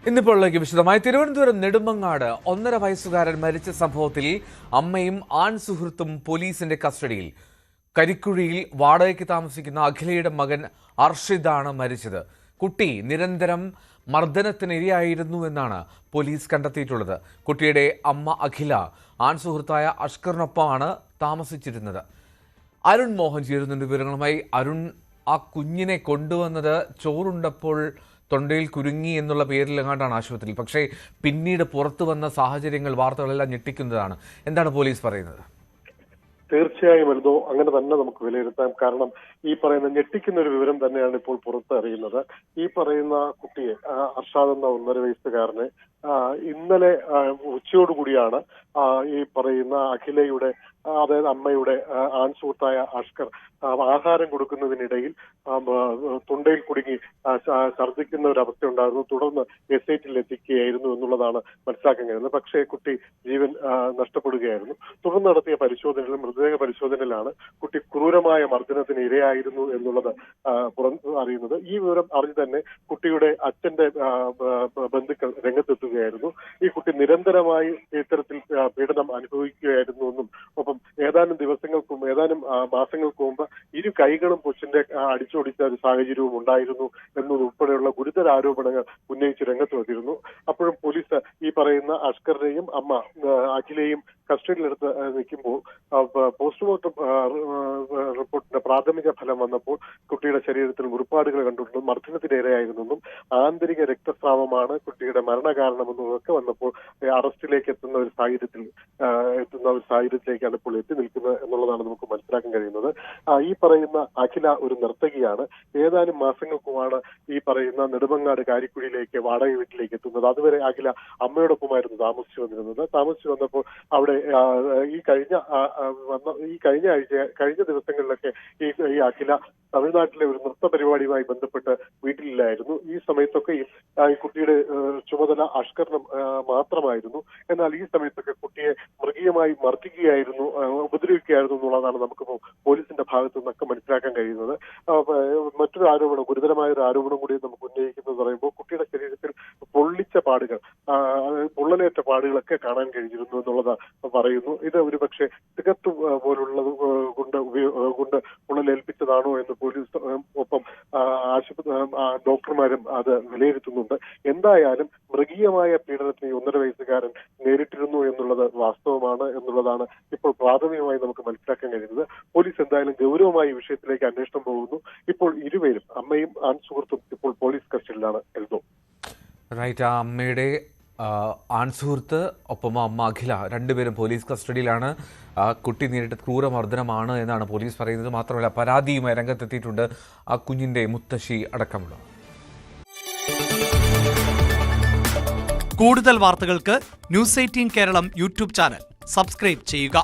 ഇന്നിപ്പോഴേക്ക് വിശദമായി തിരുവനന്തപുരം നെടുമങ്ങാട് 1.5 വയസ്സുകാരൻ മരിച്ച സംഭവത്തിൽ അമ്മയും ആൺ സുഹൃത്തും പോലീസിന്റെ കസ്റ്റഡിയിൽ. കരിക്കുഴിയിൽ വാടകയ്ക്ക് താമസിക്കുന്ന അഖിലയുടെ മകൻ അർഷിദാണ് മരിച്ചത്. കുട്ടി നിരന്തരം മർദ്ദനത്തിനിരയായിരുന്നു എന്നാണ് പോലീസ് കണ്ടെത്തിയിട്ടുള്ളത്. കുട്ടിയുടെ അമ്മ അഖില ആൺ സുഹൃത്തായ അഷ്കറിനൊപ്പമാണ് താമസിച്ചിരുന്നത്. അരുൺ മോഹൻ ചേരുന്നുണ്ട് വിവരങ്ങളുമായി. അരുൺ, ആ കുഞ്ഞിനെ കൊണ്ടുവന്നത് ചോറുണ്ടപ്പോൾ തൊണ്ടയിൽ കുരുങ്ങി എന്നുള്ള പേരിൽ എങ്ങാണ്ടാണ് ആശുപത്രിയിൽ. പക്ഷേ പിന്നീട് പുറത്തു വന്ന സാഹചര്യങ്ങൾ വാർത്തകളെല്ലാം ഞെട്ടിക്കുന്നതാണ്. എന്താണ് പോലീസ് പറയുന്നത്? തീർച്ചയായും എന്തോ അങ്ങനെ തന്നെ നമുക്ക് വിലയിരുത്താം. കാരണം ഈ പറയുന്ന ഞെട്ടിക്കുന്ന ഒരു വിവരം തന്നെയാണ് ഇപ്പോൾ പുറത്തറിയുന്നത്. ഈ പറയുന്ന കുട്ടിയെ, അർഷാദ് എന്ന 1.5 വയസ്സുകാരനെ ഇന്നലെ ഉച്ചയോടുകൂടിയാണ് ഈ പറയുന്ന അഖിലയുടെ, അതായത് അമ്മയുടെ ആൺ സുഹൃത്തായ അഷ്കർ ആഹാരം കൊടുക്കുന്നതിനിടയിൽ തൊണ്ടയിൽ കുടുങ്ങി ഛർദ്ദിക്കുന്ന ഒരു അവസ്ഥ ഉണ്ടായിരുന്നു. തുടർന്ന് എസ്റ്റേറ്റിൽ എത്തിക്കുകയായിരുന്നു എന്നുള്ളതാണ് മനസ്സിലാക്കാൻ കഴിയുന്നത്. പക്ഷേ കുട്ടി ജീവൻ നഷ്ടപ്പെടുകയായിരുന്നു. തുടർന്ന് നടത്തിയ പരിശോധനയിലും മൃതദേഹ പരിശോധനയിലാണ് കുട്ടി ക്രൂരമായ മർദ്ദനത്തിന് ഇരയായിരുന്നു എന്നുള്ളത് അറിയുന്നത്. ഈ വിവരം അറിഞ്ഞു തന്നെ കുട്ടിയുടെ അച്ഛന്റെ ബന്ധുക്കൾ രംഗത്തെത്തുകയായിരുന്നു. ഈ കുട്ടി നിരന്തരമായി ഇത്തരത്തിൽ പീഡനം അനുഭവിക്കുകയായിരുന്നു എന്നും, ഒപ്പം ഏതാനും മാസങ്ങൾക്ക് മുമ്പ് ഇരു കൈകളും കൊച്ചിന്റെ അടിച്ചോടിച്ച ഒരു സാഹചര്യവും ഉണ്ടായിരുന്നു എന്നതുൾപ്പെടെയുള്ള ഗുരുതര ആരോപണങ്ങൾ ഉന്നയിച്ച് രംഗത്ത് വന്നിരുന്നു. അപ്പോഴും പോലീസ് ഈ പറയുന്ന അഷ്കറിനെയും അമ്മ അഖിലയും കസ്റ്റഡിയിലെടുത്ത് നിൽക്കുമ്പോൾ പോസ്റ്റ്മോർട്ടം റിപ്പോർട്ടിന്റെ പ്രാഥമിക ഫലം വന്നപ്പോൾ കുട്ടിയുടെ ശരീരത്തിൽ മുറിപ്പാടുകൾ കണ്ടിട്ടുണ്ടെന്നും മർദ്ദനത്തിനിരയായിരുന്നെന്നും ആന്തരിക രക്തസ്രാവമാണ് കുട്ടിയുടെ മരണകാരണമെന്നതൊക്കെ വന്നപ്പോൾ അറസ്റ്റിലേക്ക് എത്തുന്ന ഒരു സാഹചര്യത്തിലേക്കാണ് ഇപ്പോൾ എത്തി നിൽക്കുന്നത് എന്നുള്ളതാണ് നമുക്ക് മനസ്സിലാക്കാൻ കഴിയുന്നത്. ഈ പറയുന്ന അഖില ഒരു നർത്തകിയാണ്. ഏതാനും മാസങ്ങൾക്കുമാണ് ഈ പറയുന്ന നെടുമങ്ങാട് കാരിക്കുഴിയിലേക്ക് വാടക വീട്ടിലേക്ക് എത്തുന്നത്. അതുവരെ അഖില അമ്മയോടൊപ്പമായിരുന്നു താമസിച്ചു വന്നപ്പോൾ അവിടെ കഴിഞ്ഞ ദിവസങ്ങളിലൊക്കെ ഈ അഖില തമിഴ്നാട്ടിലെ ഒരു നൃത്ത പരിപാടിയുമായി ബന്ധപ്പെട്ട് വീട്ടിലില്ലായിരുന്നു. ഈ സമയത്തൊക്കെ ഈ കുട്ടിയുടെ ചുമതല അഷ്കറിന് മാത്രമായിരുന്നു. എന്നാൽ ഈ സമയത്തൊക്കെ കുട്ടിയെ മൃഗീയമായി മർദ്ദിക്കുകയായിരുന്നു, ഉപദ്രവിക്കുകയായിരുന്നു എന്നുള്ളതാണ് നമുക്കിപ്പോൾ പോലീസിന്റെ ഭാഗത്തു നിന്നൊക്കെ മനസ്സിലാക്കാൻ കഴിയുന്നത്. മറ്റൊരു ആരോപണം, ഗുരുതരമായ ഒരു ആരോപണം കൂടി നമുക്ക് ഉന്നയിക്കുന്നത് പറയുമ്പോൾ കുട്ടിയുടെ ശരീരത്തിൽ പൊള്ളലേറ്റ പാടുകളൊക്കെ കാണാൻ കഴിഞ്ഞിരുന്നു എന്നുള്ളത് പറയുന്നു. ഇത് ഒരുപക്ഷെ തികത്തു പോലുള്ളത് കൊണ്ട് പൊള്ളലേൽപ്പിച്ചതാണോ എന്ന് പോലീസ് ഒപ്പം ഡോക്ടർമാരും അത് വിലയിരുത്തുന്നുണ്ട്. എന്തായാലും മൃഗീയമായ പീഡനത്തിന് 1.5 വയസ്സുകാരൻ നേരിട്ടിരുന്നു എന്നുള്ളത് വാസ്തവമാണ് എന്നുള്ളതാണ് ഇപ്പോൾ പ്രാഥമികമായി നമുക്ക് മനസ്സിലാക്കാൻ കഴിയുന്നത്. പോലീസ് എന്തായാലും ഗൗരവമായി ഈ വിഷയത്തിലേക്ക് അന്വേഷണം പോകുന്നു. ഇപ്പോൾ ഇരുവരും, അമ്മയും ആൺ സുഹൃത്തും, ഇപ്പോൾ പോലീസ് കസ്റ്റഡിയിലാണ്. എഴുതും റൈറ്റ്. ആ അമ്മയുടെ ആൺ സുഹൃത്ത് ഒപ്പം അമ്മ അഖില രണ്ടുപേരും പോലീസ് കസ്റ്റഡിയിലാണ്. കുട്ടി നേരിട്ട ക്രൂരമർദ്ദനമാണ് എന്നാണ് പോലീസ് പറയുന്നത്. മാത്രമല്ല പരാതിയുമായി രംഗത്തെത്തിയിട്ടുണ്ട് ആ കുഞ്ഞിന്റെ മുത്തശ്ശി അടക്കമുള്ള. കൂടുതൽ വാർത്തകൾക്ക് News 18 Keralam YouTube channel subscribe ചെയ്യുക.